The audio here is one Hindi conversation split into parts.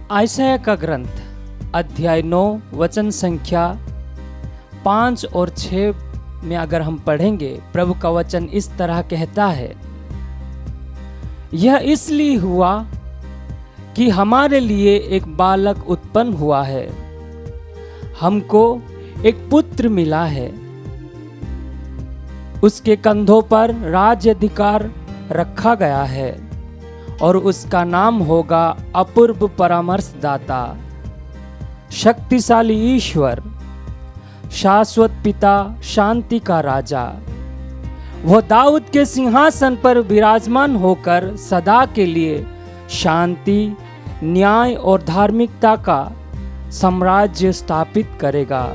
आयशाया का ग्रंथ अध्याय 9 वचन संख्या 5 और 6 में अगर हम पढ़ेंगे, प्रभु का वचन इस तरह कहता है, यह इसलिए हुआ कि हमारे लिए एक बालक उत्पन्न हुआ है, हमको एक पुत्र मिला है, उसके कंधों पर राज्य अधिकार रखा गया है और उसका नाम होगा अपूर्व परामर्शदाता, शक्तिशाली ईश्वर, शाश्वत पिता, शांति का राजा। वह दाऊद के सिंहासन पर विराजमान होकर सदा के लिए शांति, न्याय और धार्मिकता का साम्राज्य स्थापित करेगा।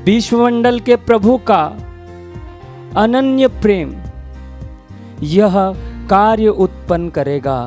विश्वमंडल के प्रभु का अनन्य प्रेम यह कार्य उत्पन्न करेगा।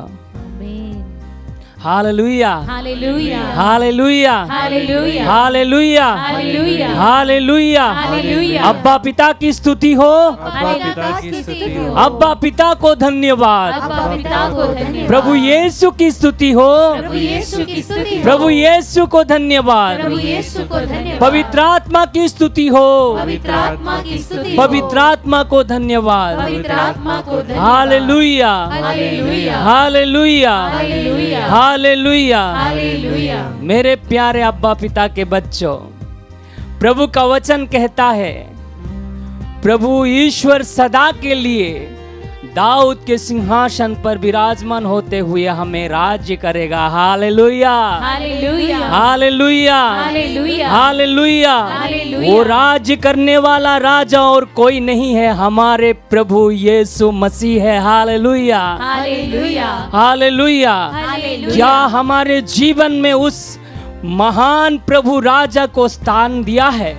Hallelujah, hallelujah, hallelujah, hallelujah, hallelujah, hallelujah, hallelujah. Hallelujah. अब्बा पिता की स्तुति हो, अब्बा पिता की स्तुति हो, अब्बा पिता को धन्यवाद, अब्बा पिता को धन्यवाद, प्रभु यीशु की स्तुति हो, प्रभु यीशु की स्तुति हो, प्रभु यीशु को धन्यवाद, प्रभु यीशु को धन्यवाद, पवित्र आत्मा की स्तुति हो, पवित्र आत्मा की स्तुति हो, पवित्र आत्मा को धन्यवाद। पवित्र आत्मा को धन्यवाद। Hallelujah, hallelujah, hallelujah, hallelujah, hallelujah. Hallelujah. मेरे प्यारे अब्बा पिता के बच्चों, प्रभु का वचन कहता है, प्रभु ईश्वर सदा के लिए दाऊद के सिंहासन पर विराजमान होते हुए हमें राज्य करेगा। Hallelujah, hallelujah, hallelujah, hallelujah, hallelujah. Hallelujah. वो राज्य करने वाला राजा और कोई नहीं है, हमारे प्रभु यीशु मसीह है। Hallelujah, hallelujah, hallelujah. हालेलुया। क्या हमारे जीवन में उस महान प्रभु राजा को स्थान दिया है?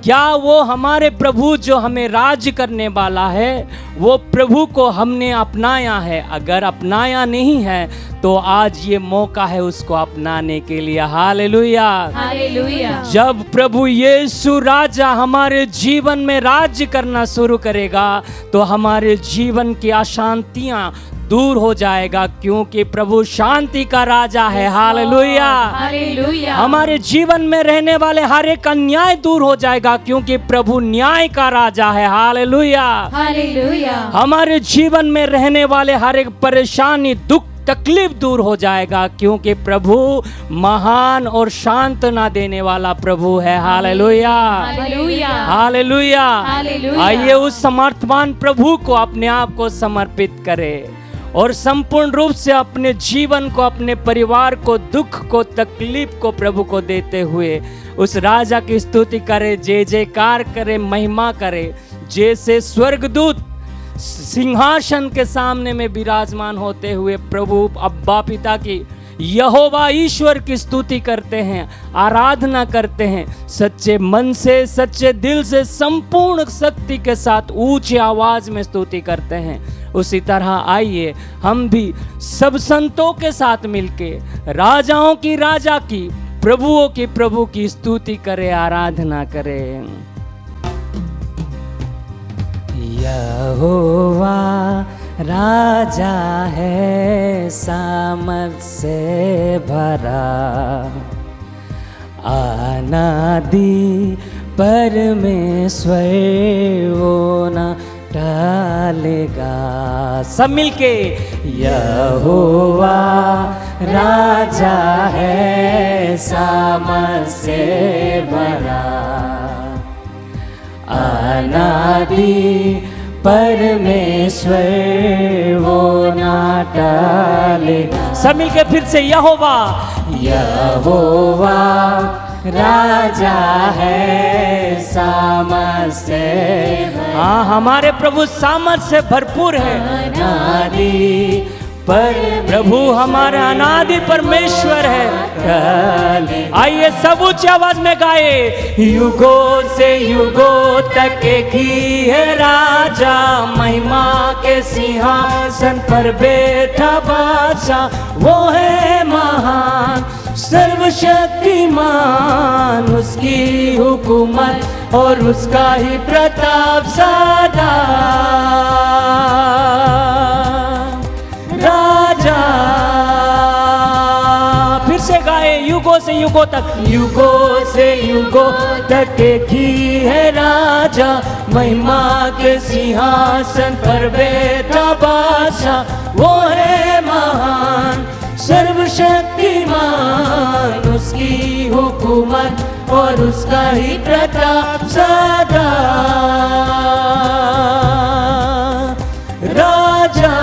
क्या वो हमारे प्रभु जो हमें राज्य करने वाला है, वो प्रभु को हमने अपनाया है? अगर अपनाया नहीं है तो आज ये मौका है उसको अपनाने के लिए। Hallelujah, hallelujah. जब प्रभु यीशु राजा हमारे जीवन में राज्य करना शुरू करेगा तो हमारे जीवन की अशांतियां दूर हो जाएगा, क्योंकि प्रभु शांति का राजा है। Hallelujah, hallelujah. हमारे जीवन में रहने वाले हर एक अन्याय दूर हो जाएगा, क्योंकि प्रभु न्याय का राजा है। Hallelujah, hallelujah. हमारे जीवन में रहने वाले हर एक परेशानी, दुख, तकलीफ दूर हो जाएगा, क्योंकि प्रभु महान और सांत्वना देने वाला प्रभु है। Hallelujah, hallelujah, hallelujah. हालेलुया। आइए उस समर्थवान प्रभु को अपने आप को समर्पित करें और संपूर्ण रूप से अपने जीवन को, अपने परिवार को, दुख को, तकलीफ को प्रभु को देते हुए उस राजा की स्तुति करें, जय जयकार करें, महिमा करें। जैसे स्वर्गदूत सिंहासन के सामने में विराजमान होते हुए प्रभु अब्बा पिता की, यहोवा ईश्वर की स्तुति करते हैं, आराधना करते हैं, सच्चे मन से, सच्चे दिल से, संपूर्ण शक्ति के साथ ऊंची आवाज में स्तुति करते हैं, उसी तरह आइए हम भी सब संतों के साथ मिलके राजाओं की राजा की, प्रभुओं की प्रभु की स्तुति करें, आराधना करें। यहोवा राजा है, सामर्थ से भरा, अनादि परमेश्वर वो न टालेगा। सब मिलके, यहोवा राजा है, सामर्थ से भरा, अनादि परमेश्वर वो ना टालेगा। सब मिलके फिर से, यहोवा, यहोवा राजा है, सामर्थ से, हाँ हमारे प्रभु सामर्थ से भरपूर है। अनादि पर प्रभु हमारा अनादि परमेश्वर है। आइए सब ऊंची आवाज में गाए, युगों से युगों तक एक ही है राजा, महिमा के सिंहासन पर बैठा बादशाह, वो है महान सर्वशक्तिमान, उसकी हुकूमत और उसका ही प्रताप सदा। राजा फिर से गाए युगों से युगों तक, युगों से युगों तक एक ही है राजा, महिमा के सिंहासन पर बैठा बादशाह, वो है महान सर्वशक्तिमान, उसकी हुकूमत और उसका ही प्रताप सदा। राजा,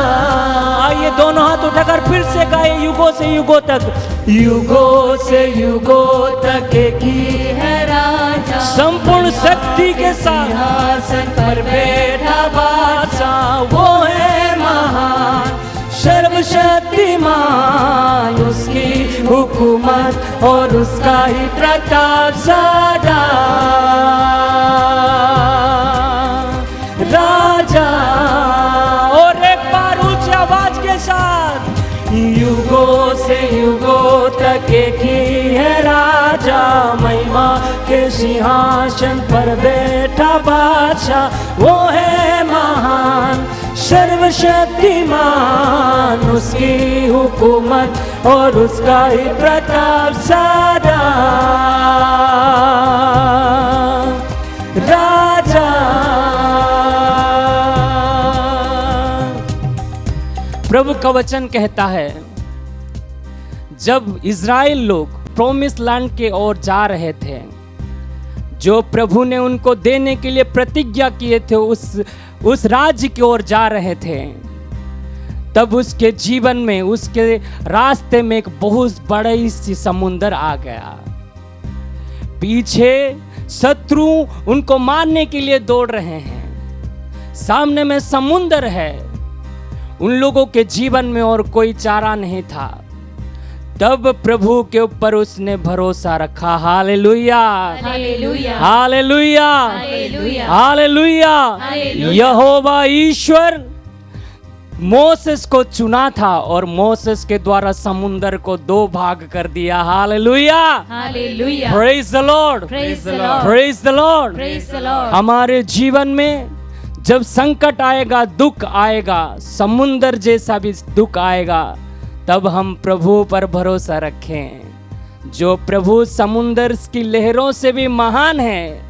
आइए दोनों हाथ उठाकर फिर से गाए युगों से युगों तक, युगों से युगों तक एक ही है राजा, संपूर्ण शक्ति के साथ सिंहासन पर बैठा बादशाह, वो है महान सर्वशक्तिमान, उसकी हुकूमत और उसका ही प्रताप सदा। राजा, और एक बार ऊंची आवाज के साथ, युगों से युगों तक एक ही है राजा, महिमा के सिंहासन पर बैठा बादशाह, वो है महान सर्वशक्तिमान, उसकी हुकूमत और उसका ही प्रताप सदा। राजा, प्रभु का वचन कहता है, जब इज़राइल लोग प्रोमिस लैंड के ओर जा रहे थे, जो प्रभु ने उनको देने के लिए प्रतिज्ञा किए थे, उस राज्य की ओर जा रहे थे, तब उसके जीवन में, उसके रास्ते में एक बहुत बड़ी सी समुंदर आ गया। पीछे शत्रु उनको मारने के लिए दौड़ रहे हैं, सामने में समुंदर है, उन लोगों के जीवन में और कोई चारा नहीं था। तब प्रभु के ऊपर उसने भरोसा रखा। Hallelujah, hallelujah, hallelujah, hallelujah, hallelujah. Hallelujah. यहोवा ईश्वर मोसेस को चुना था और मोसेस के द्वारा समुंदर को 2 भाग कर दिया। Hallelujah, hallelujah, praise the Lord, praise the Lord, praise the Lord. Praise the Lord. हमारे जीवन में जब संकट आएगा, दुख आएगा, समुंदर जैसा भी दुख आएगा, तब हम प्रभु पर भरोसा रखें। जो प्रभु समुंदर की लहरों से भी महान है,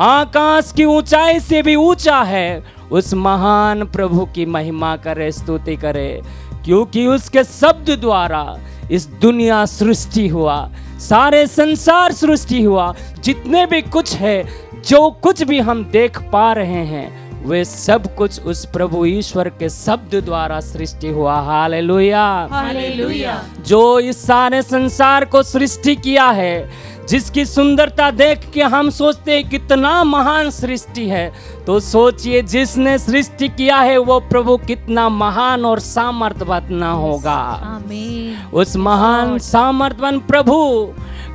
आकाश की ऊंचाई से भी ऊंचा है, उस महान प्रभु की महिमा करे, स्तुति करे, क्योंकि उसके शब्द द्वारा इस दुनिया सृष्टि हुआ, सारे संसार सृष्टि हुआ। जितने भी कुछ है, जो कुछ भी हम देख पा रहे हैं, वे सब कुछ उस प्रभु ईश्वर के शब्द द्वारा सृष्टि हुआ। Hallelujah, hallelujah. जो इस सारे संसार को सृष्टि किया है, जिसकी सुंदरता देख के हम सोचते हैं कितना महान सृष्टि है, तो सोचिए जिसने सृष्टि किया है वो प्रभु कितना महान और सामर्थ्यवान होगा। आमीन। उस महान सामर्थ्यवान प्रभु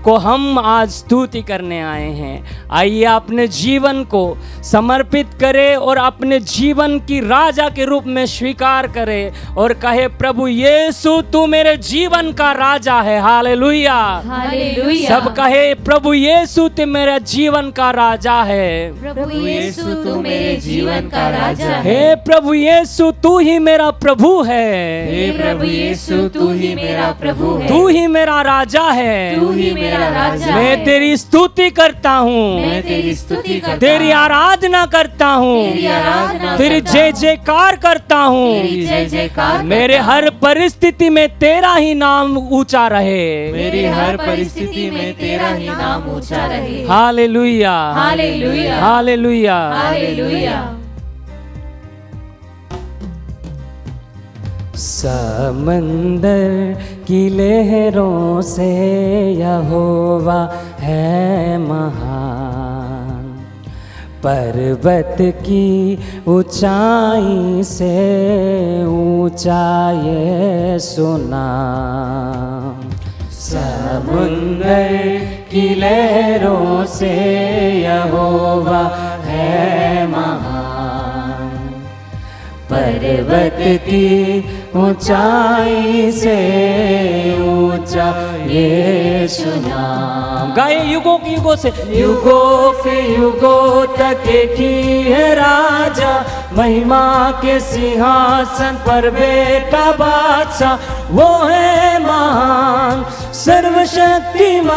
को हम आज स्तुति करने आए हैं। आइए अपने जीवन को समर्पित करें और अपने जीवन की राजा के रूप में स्वीकार करें और कहे, प्रभु यीशु तू मेरे जीवन का राजा है। Hallelujah, hallelujah. सब कहे, प्रभु यीशु तू मेरे जीवन का राजा है। प्रभु यीशु तू मेरे जीवन का राजा है। हे प्रभु यीशु तू ही मेरा प्रभु है। हे प्रभु यीशु तू ही मेरा प्रभु है। तू ही मेरा राजा है। तू ही मेरा राजा मैं है। तेरी स्तुति करता हूँ, मैं तेरी स्तुति करता तेरी आराधना करता हूँ, तेरी आराधना तेरी करता जय हूँ, जयकार करता तेरी जय हूँ। जयकार मेरे करता हर परिस्थिति में तेरा ही नाम ऊंचा रहे। हूँ। मेरी हर परिस्थिति में तेरा ही नाम ऊंचा रहे। Hallelujah, hallelujah, hallelujah. हालेलुया। समंदर की लहरों से यहोवा है महान, पर्वत की ऊंचाई से ऊंचा ये सुना। समुंदर की लहरों से यहोवा है महान, पर्वत की ऊंचाई से ऊंचा यीशु नाम। गाए युगों की युगों से, युगों से युगों तक एक ही है राजा, महिमा के सिंहासन पर बैठा बादशाह, वो है महान सर्वशक्तिमान,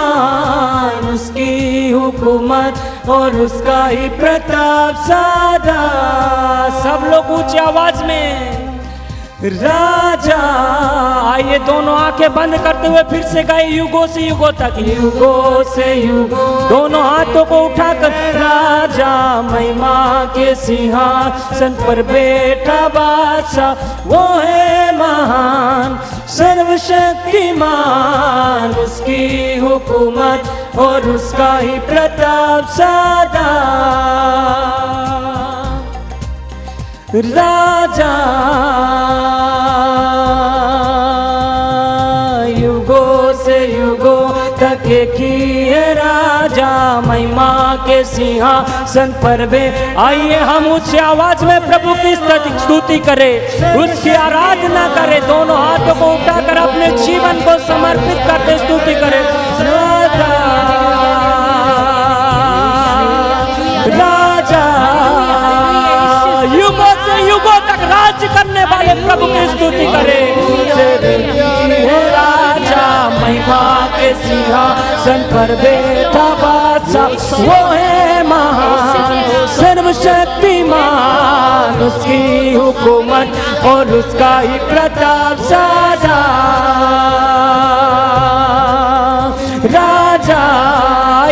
उसकी हुकूमत और उसका ही प्रताप सदा। सब लोग ऊंची आवाज में राजा। आइए दोनों आंखें बंद करते हुए फिर से गाए युगों से युगों तक, युगों से युगों, दोनों हाथों को उठाकर राजा, महिमा के सिंहासन पर बैठा बादशाह, वो है महान सर्वशक्तिमान, उसकी हुकूमत और उसका ही प्रताप सदा। राजा युगों से युगों तक एक ही है राजा, महिमा के सिंहासन पर वे। आइए हम ऊंची आवाज में प्रभु की स्तुति करें, उसकी आराधना करें, दोनों हाथों को उठाकर अपने जीवन को समर्पित करते स्तुति करें। राजा राजा युगों से युगों तक राज्य करने वाले प्रभु की स्तुति करें। राजा महिमा के सिंहासन पर बैठा बादशाह, वो है महान सर्वशक्तिमान, उसकी हुकूमत और उसका ही प्रताप सदा। राजा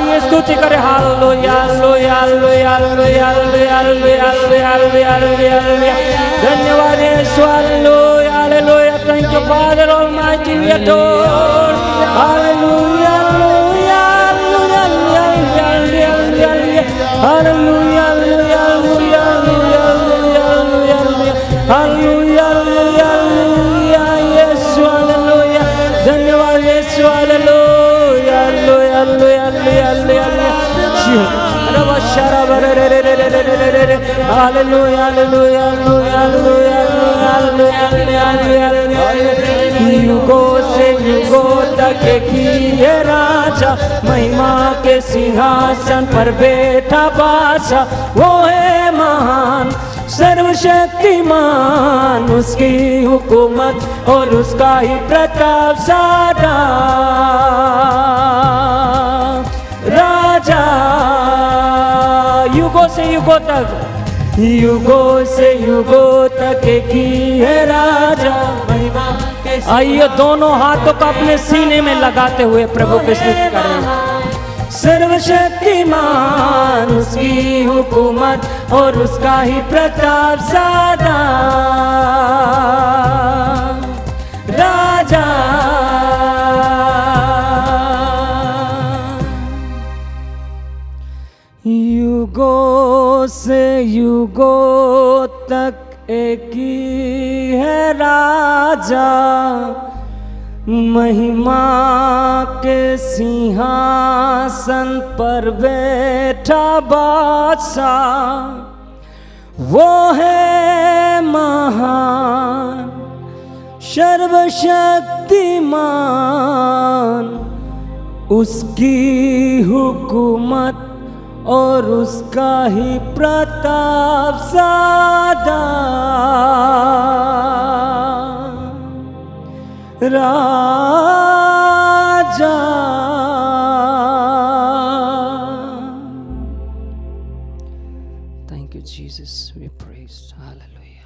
ये स्तुति करे, hallelujah hallelujah hallelujah hallelujah hallelujah hallelujah hallelujah. धन्यवाद यीशु, hallelujah hallelujah. Thank you father almighty, we adore, hallelujah hallelujah hallelujah hallelujah hallelujah hallelujah hallelujah यीशु, हालेलुया। धन्यवाद यीशु, hallelujah hallelujah hallelujah hallelujah hallelujah. युगों से युगों तक एक ही है राजा, महिमा के सिंहासन पर बैठा बादशाह, वो है महान सर्वशक्तिमान, उसकी हुकूमत और उसका ही प्रताप सदा। राजा युगों से युगों तक, युगों से युगों तक एक ही है राजा, महिमा के। आइए दोनों हाथों को अपने सीने में लगाते हुए प्रभु की स्तुति करें। सर्वशक्तिमान, उसकी हुकूमत और उसका ही प्रताप सदा। राजा युगों से युगों तक एक ही है राजा, महिमा के सिंहासन पर बैठा बादशाह, वो है महान सर्वशक्तिमान, उसकी हुकूमत और उसका ही प्रताप सदा। राजा thank you Jesus, we praise, hallelujah.